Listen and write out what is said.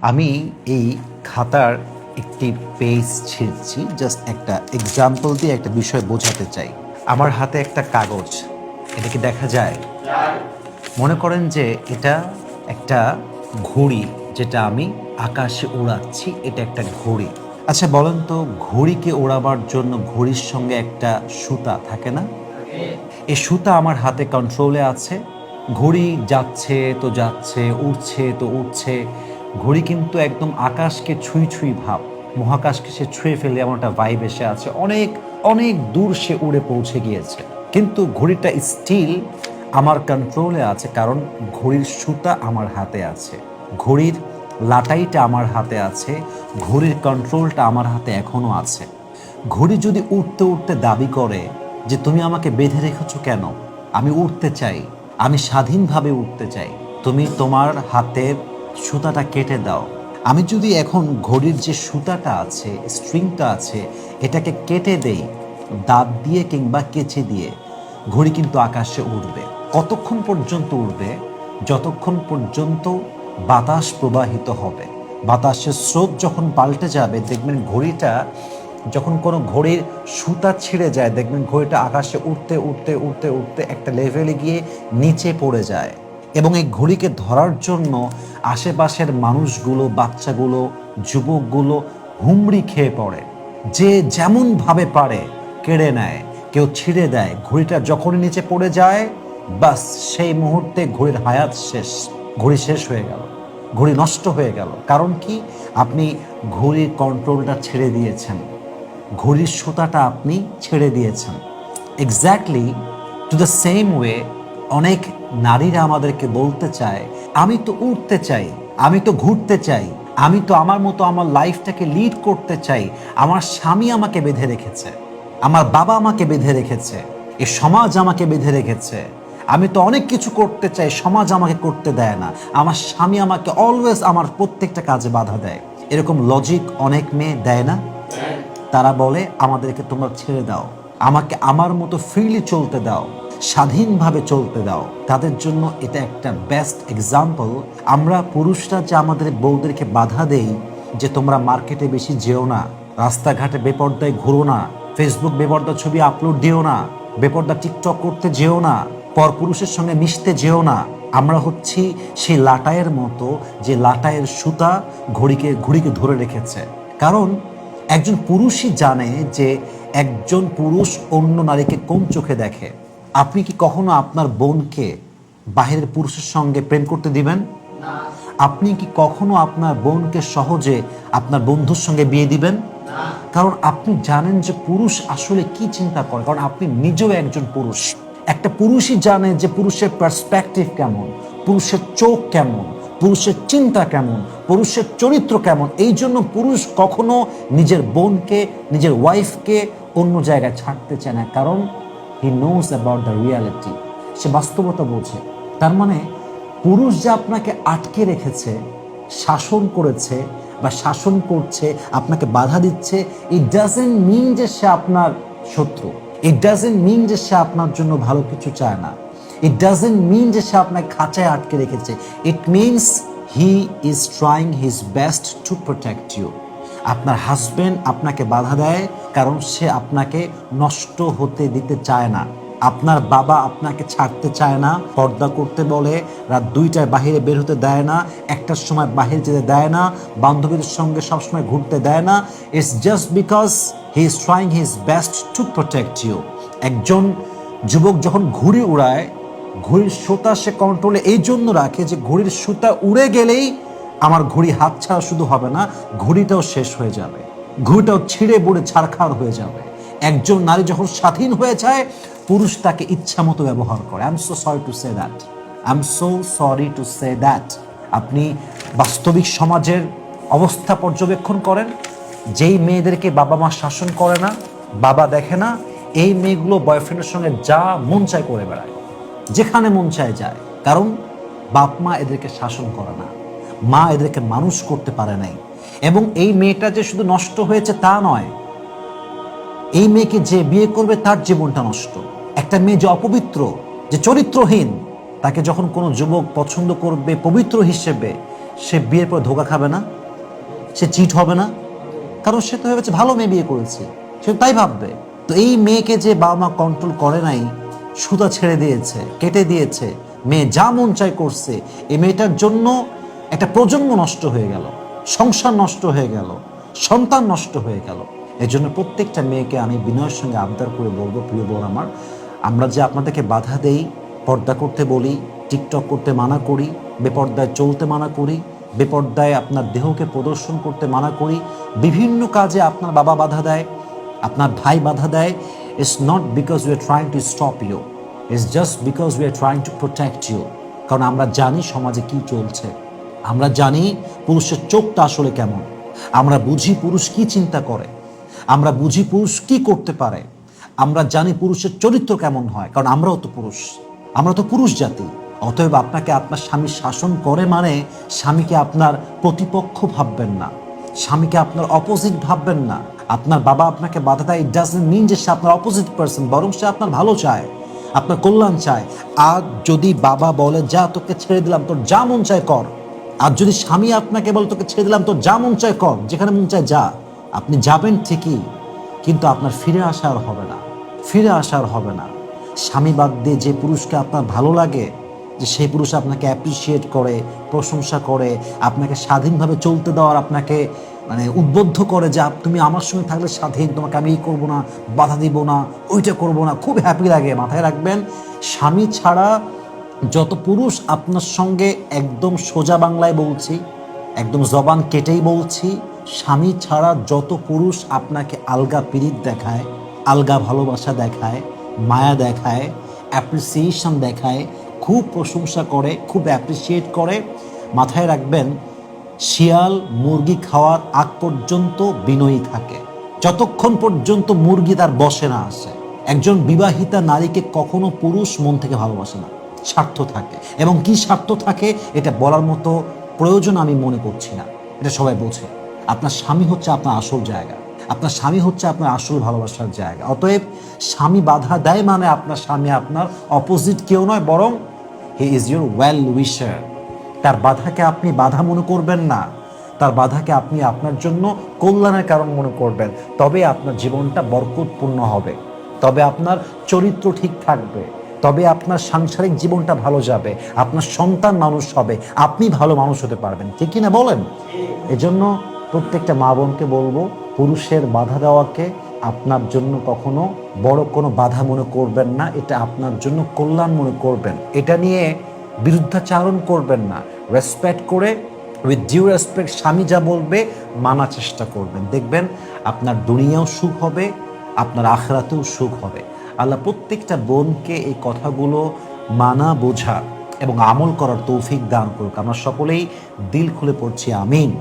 আমি এই খাতার একটি পেজ ছিঁড়ছি, জাস্ট একটা এক্সাম্পল দিয়ে একটা বিষয় বোঝাতে চাই। আমার হাতে একটা কাগজ, এটা কি দেখা যায়? মনে করেন যে এটা একটা ঘড়ি, যেটা আমি আকাশে উড়াচ্ছি, এটা একটা ঘড়ি। আচ্ছা বলেন তো, ঘড়িকে ওড়াবার জন্য ঘড়ির সঙ্গে একটা সুতা থাকে না? এই সুতা আমার হাতে কন্ট্রোলে আছে। ঘড়ি যাচ্ছে তো যাচ্ছে, উড়ছে তো উড়ছে। ঘড়ি কিন্তু একদম আকাশকে ছুঁই ছুঁই ভাব, মহাকাশকে সে ছুঁয়ে ফেলে এমন একটা ভাইব এসে আছে। অনেক অনেক দূর সে উড়ে পৌঁছে গিয়েছে, কিন্তু ঘড়িটা স্টিল আমার কন্ট্রোলে আছে, কারণ ঘড়ির সুতা আমার হাতে আছে, ঘড়ির লাটাইটা আমার হাতে আছে, ঘড়ির কন্ট্রোলটা আমার হাতে এখনো আছে। ঘড়ি যদি উঠতে উঠতে দাবি করে যে তুমি আমাকে বেঁধে রেখেছো কেন, আমি উঠতে চাই, আমি স্বাধীনভাবে উঠতে চাই, তুমি তোমার হাতের সুতাটা কেটে দাও। আমি যদি এখন ঘড়ির যে সুতাটা আছে, স্ট্রিংটা আছে, এটাকে কেটে দেই দাঁত দিয়ে কিংবা কেচে দিয়ে, ঘড়ি কিন্তু আকাশে উড়বে। কতক্ষণ পর্যন্ত উড়বে? যতক্ষণ পর্যন্ত বাতাস প্রবাহিত হবে। বাতাসের স্রোত যখন পাল্টে যাবে, দেখবেন ঘড়িটা, যখন কোনো ঘড়ির সুতা ছিঁড়ে যায়, দেখবেন ঘড়িটা আকাশে উঠতে উঠতে উঠতে উঠতে একটা লেভেলে গিয়ে নিচে পড়ে যায়। এবং এই ঘড়িকে ধরার জন্য আশেপাশের মানুষগুলো, বাচ্চাগুলো, যুবকগুলো হুমড়ি খেয়ে পড়ে। যে যেমনভাবে পারে কেড়ে নেয়, কেউ ছিঁড়ে দেয়। ঘড়িটা যখনই নিচে পড়ে যায়, বাস সেই মুহূর্তে ঘড়ির হায়াত শেষ, ঘড়ি শেষ হয়ে গেল, ঘড়ি নষ্ট হয়ে গেল। কারণ কি? আপনি ঘড়ির কন্ট্রোলটা ছেড়ে দিয়েছেন, ঘড়ির সুতাটা আপনি ছেড়ে দিয়েছেন। Exactly to the same way অনেক নারীরা আমাদেরকে বলতে চায়, আমি তো উঠতে চাই, আমি তো ঘুরতে চাই, আমি তো আমার মতো আমার লাইফটাকে লিড করতে চাই, আমার স্বামী আমাকে বেঁধে রেখেছে, আমার বাবা আমাকে বেঁধে রেখেছে, এ সমাজ আমাকে বেঁধে রেখেছে, আমি তো অনেক কিছু করতে চাই, সমাজ আমাকে করতে দেয় না, আমার স্বামী আমাকে অলওয়েজ আমার প্রত্যেকটা কাজে বাধা দেয়। এরকম লজিক অনেক মেয়ে দেয় না? তারা বলে আমাদেরকে তোমরা ছেড়ে দাও, আমাকে আমার মতো ফ্রিলি চলতে দাও, স্বাধীনভাবে চলতে দাও। তাদের জন্য এটা একটা বেস্ট এক্সাম্পল। আমরা পুরুষরা যে আমাদের বউদেরকে বাধা দেই যে তোমরা মার্কেটে বেশি যেও না, রাস্তাঘাটে বেপর্দায় ঘুরো না, ফেসবুক বেপর্দা ছবি আপলোড দিও না, বেপর্দা টিকটক করতে যেও না, পরপুরুষের সঙ্গে মিশতে যেও না, আমরা হচ্ছি সেই লাটাইয়ের মতো, যে লাটাইয়ের সুতা ঘড়িকে ধরে রেখেছে। কারণ একজন পুরুষই জানে যে একজন পুরুষ অন্য নারীকে কোন চোখে দেখে। আপনি কি কখনো আপনার বোনকে বাহিরের পুরুষের সঙ্গে প্রেম করতে দিবেন? আপনি কি কখনো আপনার বোনকে সহজে আপনার বন্ধুর সঙ্গে বিয়ে দিবেন? কারণ আপনি জানেন যে পুরুষ আসলে কি চিন্তা করে, কারণ আপনি নিজেও একজন পুরুষ। একটা পুরুষই জানে যে পুরুষের পার্সপেক্টিভ কেমন, পুরুষের চোখ কেমন, পুরুষের চিন্তা কেমন, পুরুষের চরিত্র কেমন। এই জন্য পুরুষ কখনো নিজের বোনকে, নিজের ওয়াইফকে অন্য জায়গায় ছাড়তে চায় না, কারণ he knows about the reality, সে বাস্তবতা বোঝে। তার মানে পুরুষ যে আপনাকে আটকে রেখেছে, শাসন করেছে বা শাসন করছে, আপনাকে বাধা দিচ্ছে, ইট ডাজন্ট মিন যে সে আপনার শত্রু, ইট ডাজন্ট মিন যে সে আপনার জন্য ভালো কিছু চায় না, ইট ডাজন্ট মিন যে সে আপনাকে খাঁচায় আটকে রেখেছে। It means he is trying his best to protect you. আপনার হাজবেন্ড আপনাকে বাধা দেয় কারণ সে আপনাকে নষ্ট হতে দিতে চায় না। আপনার বাবা আপনাকে ছাড়তে চায় না, পর্দা করতে বলে, রাত 2টায় বাহিরে বের হতে দেয় না, 1টার সময় বাহিরে যেতে দেয় না, বান্ধবীদের সঙ্গে সবসময় ঘুরতে দেয় না। It's just because he is trying his best to protect you. একজন যুবক যখন ঘুড়ি উড়ায়, ঘড়ির সুতা সে কন্ট্রোলে এই জন্য রাখে যে ঘড়ির সুতা উড়ে গেলেই আমার ঘড়ি হাত ছাড়া শুধু হবে না, ঘড়িটাও শেষ হয়ে যাবে, ঘড়িটাও ছিঁড়ে বুড়ে ছারখার হয়ে যাবে। একজন নারী যখন স্বাধীন হয়ে যায়, পুরুষ তাকে ইচ্ছা মতো ব্যবহার করে। I am so sorry to say that, I am so sorry to say that. আপনি বাস্তবিক সমাজের অবস্থা পর্যবেক্ষণ করেন, যেই মেয়েদেরকে বাবা মা শাসন করে না, বাবা দেখে না, এই মেয়েগুলো বয়ফ্রেন্ডের সঙ্গে যা মন চায় করে বেড়ায়, যেখানে মন চায় যায়। কারণ বাপ মা এদেরকে শাসন করে না, মা এদেরকে মানুষ করতে পারে নাই। এবং এই মেয়েটা যে শুধু নষ্ট হয়েছে তা নয়, এই মেয়েকে যে বিয়ে করবে তার জীবনটা নষ্ট। একটা মেয়ে যে অপবিত্র, যে চরিত্রহীন, তাকে যখন কোনো যুবক পছন্দ করবে পবিত্র হিসেবে, সে বিয়ের পর ধোঁকা খাবে না, সে চিট হবে না, কারণ সে তো ভেবেছে ভালো মেয়ে বিয়ে করেছে, সে তাই ভাববে। তো এই মেয়েকে যে বাবা মা কন্ট্রোল করে নাই, সুতা ছেড়ে দিয়েছে, কেটে দিয়েছে, মেয়ে যা মন চাই করছে, এই মেয়েটার জন্য একটা প্রজন্ম নষ্ট হয়ে গেল, সংসার নষ্ট হয়ে গেল, সন্তান নষ্ট হয়ে গেল। এই জন্য প্রত্যেকটা মেয়েকে আমি বিনয়ের সঙ্গে আবদার করে বলবো, প্রিয় বোন আমার, আমরা যে আপনাদেরকে বাধা দেই, পর্দা করতে বলি, টিকটক করতে মানা করি, বেপর্দায় চলতে মানা করি, বেপর্দায় আপনার দেহকে প্রদর্শন করতে মানা করি, বিভিন্ন কাজে আপনার বাবা বাধা দেয়, আপনার ভাই বাধা দেয়, it's not because we are trying to stop you, it's just because we are trying to protect you. কারণ আমরা জানি সমাজে কি চলছে, আমরা জানি পুরুষের চোখটা আসলে কেমন, আমরা বুঝি পুরুষ কি চিন্তা করে, আমরা বুঝি পুরুষ কি করতে পারে, আমরা জানি পুরুষের চরিত্র কেমন হয়, কারণ আমরাও তো পুরুষ, আমরা তো পুরুষ জাতি। অতএব আপনাকে আপনার স্বামী শাসন করে মানে স্বামীকে আপনার প্রতিপক্ষ ভাববেন না, স্বামীকে আপনার অপোজিট ভাববেন না। আপনার বাবা আপনাকে বাধা দেয়, ইট ডাজন্ট মিন যে সে আপনার অপোজিট পার্সন, বরং সে আপনার ভালো চায়, আপনার কল্যাণ চায়। আর যদি বাবা বলে যা তোকে ছেড়ে দিলাম, তোর যা মন চায় কর, আর যদি স্বামী আপনাকে বলে তোকে ছেড়ে দিলাম, তোর যা মন চায় কর, যেখানে মন চায় যা, আপনি যাবেন ঠিকই, কিন্তু আপনার ফিরে আসা আর হবে না, ফিরে আসা আর হবে না। স্বামী বাদ দিয়ে যে পুরুষকে আপনার ভালো লাগে, যে সেই পুরুষ আপনাকে অ্যাপ্রিসিয়েট করে, প্রশংসা করে, আপনাকে স্বাধীনভাবে চলতে দেওয়ার আপনাকে উদ্বুদ্ধ করে যে তুমি আমার সঙ্গে থাকলে স্বাধীন, তোমাকে আমি এই করবো না, বাধা দিব না, ওইটা করবো না, খুব হ্যাপি লাগে। মাথায় রাখবেন, স্বামী ছাড়া যত পুরুষ আপনার সঙ্গে, একদম সোজা বাংলায় বলছি, একদম জবান কেটেই বলছি, স্বামী ছাড়া যত পুরুষ আপনাকে আলগা পিরিত দেখায়, আলগা ভালোবাসা দেখায়, মায়া দেখায়, অ্যাপ্রিসিয়েশন দেখায়, খুব প্রশংসা করে, খুব অ্যাপ্রিসিয়েট করে, মাথায় রাখবেন শিয়াল মুরগি খাওয়ার আগ পর্যন্ত বিনয়ী থাকে, যতক্ষণ পর্যন্ত মুরগি তার বসে না আসে। একজন বিবাহিতা নারীকে কখনো পুরুষ মন থেকে ভালোবাসে না, স্বার্থ থাকে। এবং কি স্বার্থ থাকে এটা বলার মতো প্রয়োজন আমি মনে করছি না, এটা সবাই বোঝে। আপনার স্বামী হচ্ছে আপনার আসল জায়গা, আপনার স্বামী হচ্ছে আপনার আসল ভালোবাসার জায়গা। অতএব স্বামী বাধা দেয় মানে আপনার স্বামী আপনার অপোজিট কেউ নয়, বরং হি ইজ ইউর ওয়েল উইশার। তার বাধাকে আপনি বাধা মনে করবেন না, তার বাধাকে আপনি আপনার জন্য কল্যাণের কারণ মনে করবেন। তবে আপনার জীবনটা বরকতপূর্ণ হবে, তবে আপনার চরিত্র ঠিক থাকবে, তবে আপনার সাংসারিক জীবনটা ভালো যাবে, আপনার সন্তান মানুষ হবে, আপনি ভালো মানুষ হতে পারবেন। ঠিক কিনা বলেন? এজন্য প্রত্যেকটা মা বোনকে বলবো, পুরুষের বাধা দেওয়াকে আপনার জন্য কখনো বড় কোনো বাধা মনে করবেন না, এটা আপনার জন্য কল্যাণ মনে করবেন। এটা নিয়ে বিরুদ্ধাচারণ করবেন না, রেসপেক্ট করে, উইথ ডিউ রেসপেক্ট স্বামী যা বলবে মানার চেষ্টা করবেন। দেখবেন আপনার দুনিয়াও সুখ হবে, আপনার আখিরাতেও সুখ হবে। আল্লাহ প্রত্যেকটা বোনকে এই কথাগুলো মানা, বোঝা এবং আমল করার তৌফিক দান করুক। আমরা সকলেই দিল খুলে পড়ছি আমিন।